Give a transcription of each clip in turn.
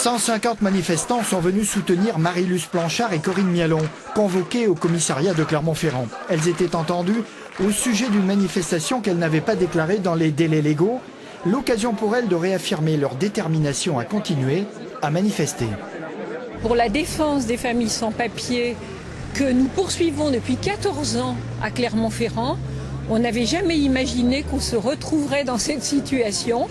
150 manifestants sont venus soutenir Marie-Luce Planchard et Corinne Mialon, convoquées au commissariat de Clermont-Ferrand. Elles étaient entendues au sujet d'une manifestation qu'elles n'avaient pas déclarée dans les délais légaux. L'occasion pour elles de réaffirmer leur détermination à continuer à manifester. Pour la défense des familles sans papier que nous poursuivons depuis 14 ans à Clermont-Ferrand, on n'avait jamais imaginé qu'on se retrouverait dans cette situation.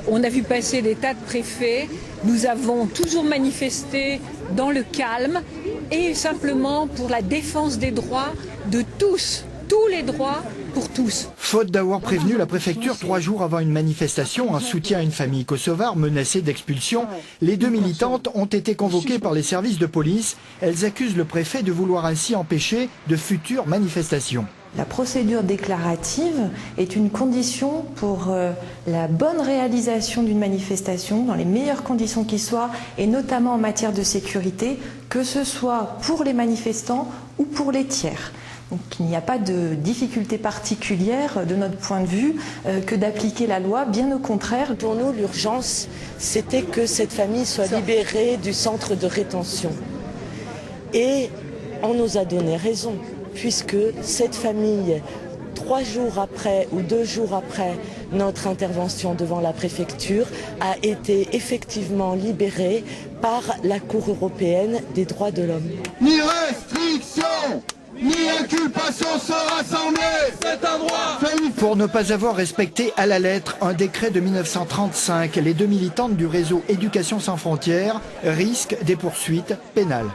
On a vu passer des tas de préfets, nous avons toujours manifesté dans le calme et simplement pour la défense des droits de tous, tous les droits pour tous. Faute d'avoir prévenu la préfecture 3 jours avant une manifestation en soutien à une famille kosovare menacée d'expulsion, les deux militantes ont été convoquées par les services de police. Elles accusent le préfet de vouloir ainsi empêcher de futures manifestations. La procédure déclarative est une condition pour la bonne réalisation d'une manifestation dans les meilleures conditions qui soient et notamment en matière de sécurité, que ce soit pour les manifestants ou pour les tiers. Donc il n'y a pas de difficulté particulière de notre point de vue que d'appliquer la loi, bien au contraire. Pour nous, l'urgence, c'était que cette famille soit libérée du centre de rétention. Et on nous a donné raison, puisque cette famille, 3 jours après ou 2 jours après notre intervention devant la préfecture, a été effectivement libérée par la Cour européenne des droits de l'homme. Ni restriction, ni inculpation se rassembler, c'est un droit. Pour ne pas avoir respecté à la lettre un décret de 1935, les deux militantes du réseau Éducation sans frontières risquent des poursuites pénales.